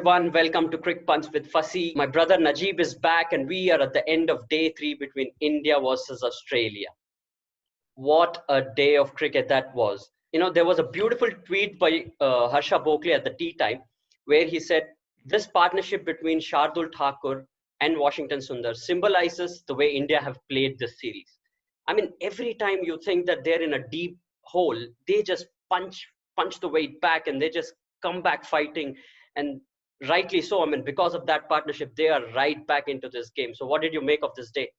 everyone, welcome to CricPunts with Fasi. My brother Najib is back and we are at the end of day 3 between India versus Australia. What a day of cricket that was. There was a beautiful tweet by Harsha Bokle at the tea time where he said, this partnership between Shardul Thakur and Washington Sundar symbolizes the way India have played this series. I mean, every time you think that they're in a deep hole, they just punch the weight back and they just come back fighting, and rightly so. I mean, because of that partnership, they are right back into this game. So what did you make of this day?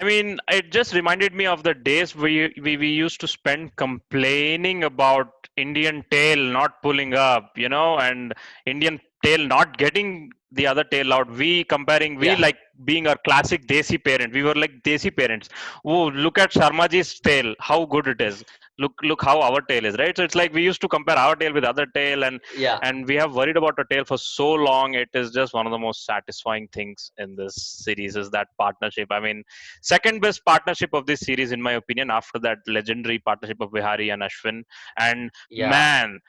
I mean, it just reminded me of the days we used to spend complaining about Indian tail not pulling up, and Indian tail not getting the other tail out. We Yeah. like being our classic Desi parent. We were like Desi parents. Oh, look at Sharmaji's tail, how good it is. Look how our tail is, right? So it's like we used to compare our tail with other tail, and Yeah. we have worried about our tail for so long. It is just one of the most satisfying things in this series is that partnership. I mean, second best partnership of this series, in my opinion, after that legendary partnership of Vihari and Ashwin. And Yeah. man,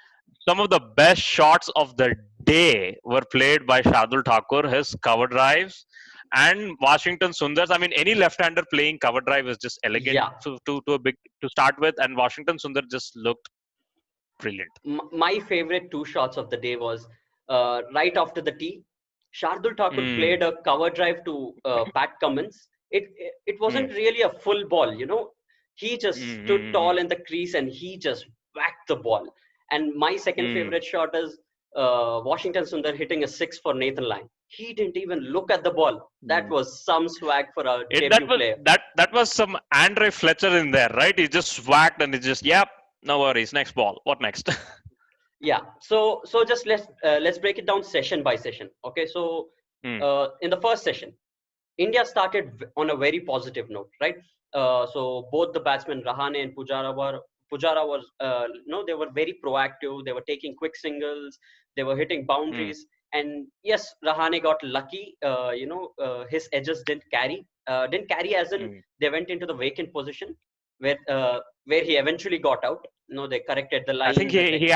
some of the best shots of the day were played by Shardul Thakur, his cover drives, and Washington Sundar's. I mean, any left-hander playing cover drive is just elegant Yeah. to start with, and Washington Sundar just looked brilliant. My favorite two shots of the day was right after the tee. Shardul Thakur Mm, played a cover drive to Pat Cummins. It wasn't mm, really a full ball. He mm, just stood mm, tall mm, in the crease and he just whacked the ball. And my second mm. favorite shot is Washington Sundar hitting a six for Nathan Lyon. He didn't even look at the ball. That Mm. was some swag for a It debut player. that was some Andre Fletcher in there, right? He just whacked and he just, yep, no worries. Next ball. What next? Yeah. So just let's break it down session by session. Okay. So Mm, in the first session, India started on a very positive note, right? So both the batsmen Rahane and Pujara was they were very proactive. They were taking quick singles. They were hitting mm, boundaries. And yes, Rahane got lucky. His edges didn't carry as in mm. they went into the vacant position where he eventually got out. They corrected the I think line. he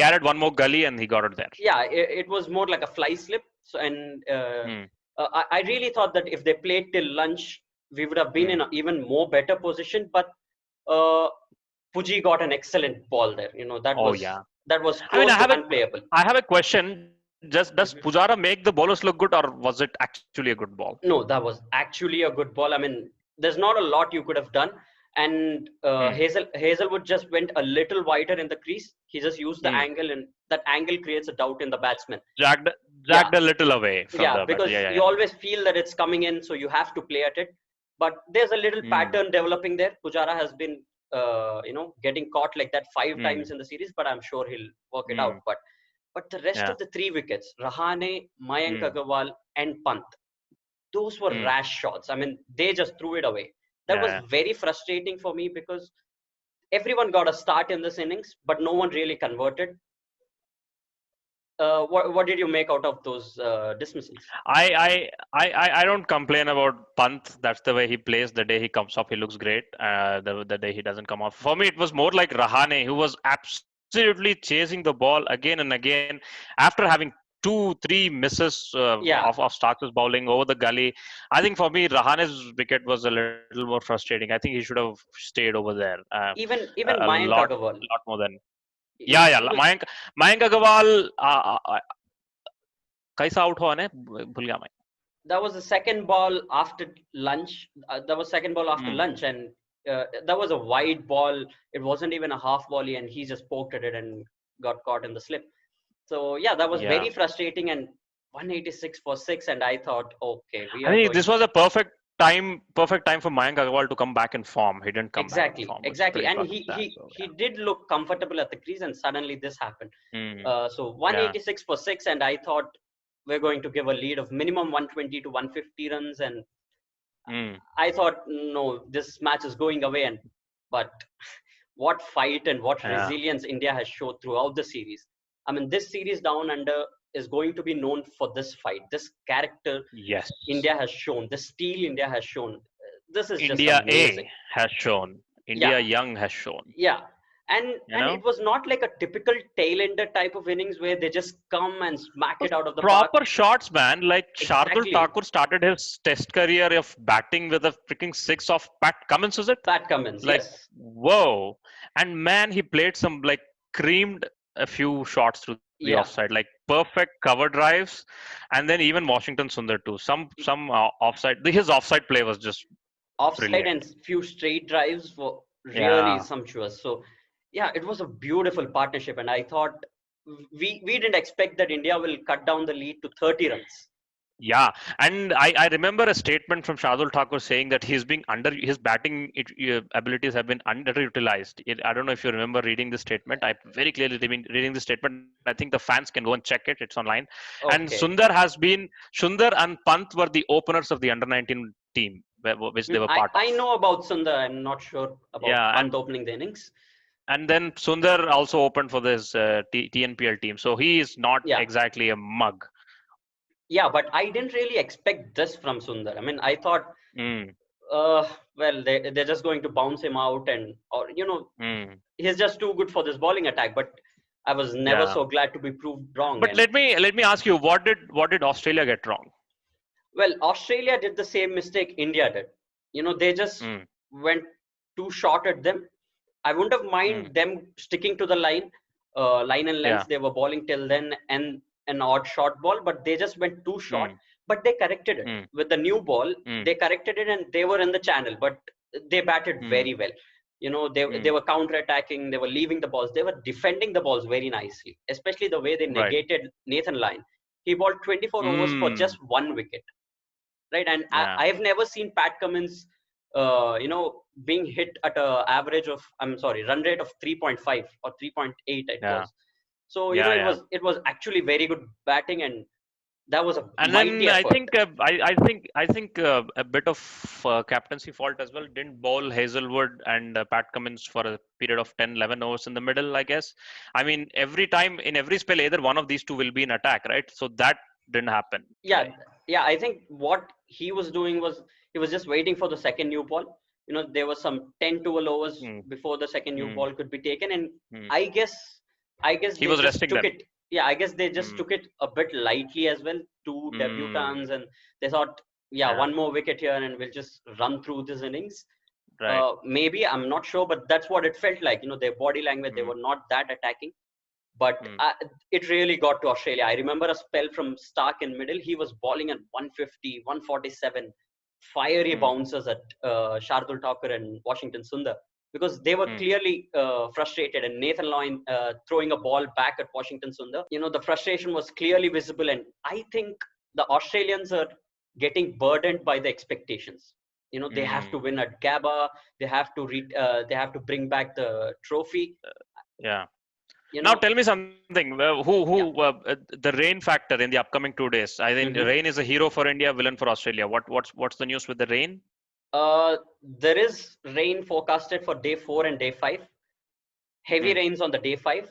added one more gully and he got it there. Yeah, it was more like a fly slip. So and Mm, I really thought that if they played till lunch, we would have been in mm. an even more better position. But uh, Puji got an excellent ball there. That Oh was yeah. that was I mean, close to unplayable. I have a question. Just does Mhm. Pujara make the bowlers look good, or was it actually a good ball? No, that was actually a good ball. I mean, there's not a lot you could have done. And Mm, Hazelwood just went a little wider in the crease. He just used the mm. angle, and that angle creates a doubt in the batsman. Dragged Yeah, dragged a little away from yeah, the bat. because Yeah, yeah, you yeah. always feel that it's coming in, so you have to play at it. But there's a little Mm, pattern developing there. Pujara has been getting caught like that five mm, times in the series, but I'm sure he'll work it out. mm. But the rest Yeah. of the three wickets, Rahane, Mayank Mm, Agarwal, and Pant, those were mm. rash shots. I mean, they just threw it away. That was Yeah. very frustrating for me because everyone got a start in this innings, but no one really converted. What did you make out of those dismissals? I don't complain about Pant. That's the way he plays. The day he comes off, he looks great. The day he doesn't come off, for me, it was more like Rahane, who was absolutely chasing the ball again and again after having 2-3 misses Yeah, of Stark's bowling over the gully. I think for me, Rahane's wicket was a little more frustrating. I think he should have stayed over there even a Mayank Agarwal. lot more than. Yeah, yeah. Even Mayank Agarwal कैसा out हुआ ने भूल गया मैं. that was the second ball after lunch. That was second ball after Hmm. lunch, and that was a wide ball. It wasn't even a half volley, and he just poked at it and got caught in the slip. So yeah, that was Yeah. very frustrating. And 186 for six, and I thought, okay, we I are think going this was a perfect time for Mayank Agarwal to come back in form. He didn't come back in exactly, form. It's exactly. pretty And fucking he sad. he So he did look comfortable at the crease, and suddenly this happened. yeah. So Yeah. 186 for six, and I thought we're going to give a lead of minimum 120 to 150 runs, and Mm. I thought, no, this match is going away. And but what fight and what Yeah. resilience India has showed throughout the series. I mean, this series down under is going to be known for this fight, this character Yes. India has shown, this steel India has shown. This is just India amazing. A has shown. Yeah, India Young has shown. yeah. You And know, it was not like a typical tail ender type of innings where they just come and smack those it out of the park. proper shots, man. Like Shardul Exactly. Thakur started his test career of batting with a freaking six of Pat Cummins, is it? Pat Cummins, Like, yes. whoa. And man, he played some like creamed a few shots through the Yeah. offside, like perfect cover drives, and then even Washington Sundar too. Some offside. His offside play was just Offside brilliant. and few straight drives were really Yeah. sumptuous. So yeah, it was a beautiful partnership, and I thought we didn't expect that India will cut down the lead to 30 runs. Yeah, and I remember a statement from Shardul Thakur saying that he's being under his batting abilities have been underutilized. I don't know if you remember reading this statement. I very clearly reading this statement. I think the fans can go and check it. It's online. And Okay. Sundar and Pant were the openers of the under 19 team, which they were part of. I know about Sundar. I'm not sure about Yeah, Pant opening the innings. and then Sundar also opened for this TNPL team, so he is not Yeah, exactly a mug. yeah, but I didn't really expect this from Sundar. I mean, I thought, Mm, well, they're just going to bounce him out, and or mm, he's just too good for this bowling attack. But I was never yeah. so glad to be proved wrong. But And let me ask you, what did Australia get wrong? well, Australia did the same mistake India did. They just Mm, went too short at them. I wouldn't have mm, mind them sticking to the line and yeah. length. They were bowling till then and an odd short ball, but they just went too short. Mm, But they corrected it mm, with the new ball. mm, They corrected it and they were in the channel. But they batted mm, very well. They mm. were counter attacking. They were leaving the balls. They were defending the balls very nicely, especially the way they Right. negated Nathan Lyon. He bowled 24 overs for Mm, just 1 wicket, right? And yeah. I've never seen Pat Cummins, being hit at a average of, I'm sorry, run rate of 3.5 or 3.8 it Yeah. was. So Yeah. it Yeah. was actually very good batting, and that was a And mighty then I effort. think I think a bit of captaincy fault as well. Didn't bowl Hazelwood and Pat Cummins for a period of 10, 11 overs in the middle, I guess. I mean, every time in every spell, either one of these two will be in attack, right? So that didn't happen Yeah, today. yeah. I think what he was doing was he was just waiting for the second new ball. There was some 10, 12 overs Mm, before the second new mm, ball could be taken, and mm. I guess I guess He they was just resting took them. it. Yeah, I guess they just Mm, took it a bit lightly as well. Two mm, debutants, and they thought, yeah, yeah. one more wicket here, and we'll just run through this innings. Right. Maybe I'm not sure, but that's what it felt like. Their body language, they Mm, were not that attacking, but mm, it really got to Australia. I remember a spell from Stark in middle. He was bowling at 150, 147, fiery mm, bounces at Shardul Thakur and Washington Sundar, because they were mm, clearly frustrated. And Nathan Lyon throwing a ball back at Washington Sundar, the frustration was clearly visible. And I think the Australians are getting burdened by the expectations. They have to mm. win at Gabba. They have to bring back the trophy. Yeah. You Now know, tell me something. yeah. The rain factor in the upcoming 2 days. I think Mhm. rain is a hero for India, villain for Australia. What's the news with the rain? There is rain forecasted for day 4 and day 5. Heavy Hmm. rains on the day 5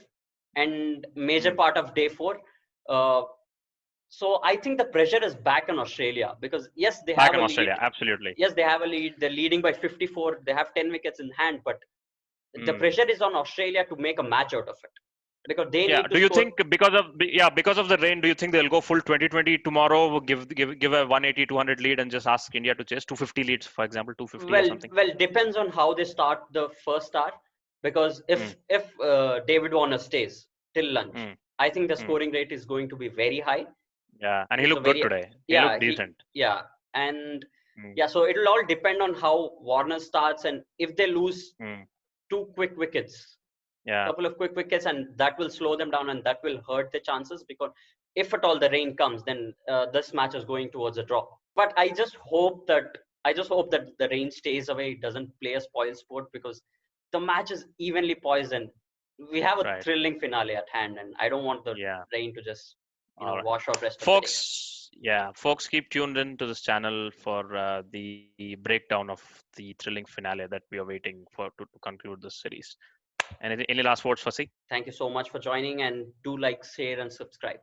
and major Hmm. part of day 4. Uh, so I think the pressure is back on Australia, because yes, they Back have in a Australia, lead. absolutely. Yes, they have a lead. They're leading by 54. They have 10 wickets in hand, but the Hmm. pressure is on Australia to make a match out of it, because they Yeah. need to Do you score. think because of the rain, do you think they'll go full 2020 tomorrow? Give a 180, 200 lead and just ask India to chase 250 leads, for example, 250 or something. Well, depends on how they start the first hour, because Hmm. if David Warner stays till lunch, Hmm. I think the Hmm. scoring rate is going to be very high. Yeah, and he It's a looked good very today. He yeah looked he decent. yeah and Hmm. yeah. So it'll all depend on how Warner starts, and if they lose Hmm. two quick wickets, Yeah. couple of quick wickets, and that will slow them down, and that will hurt their chances, because if at all the rain comes, then this match is going towards a draw. But I just hope that the rain stays away. It doesn't play a spoil sport, because the match is evenly poised, and we have a Right. thrilling finale at hand, and I don't want the Yeah. rain to just All right. wash out rest of the day. Folks, keep tuned in to this channel for the breakdown of the thrilling finale that we are waiting for to conclude this series. Any last words, Fasi? Thank you so much for joining, and do like, share, and subscribe.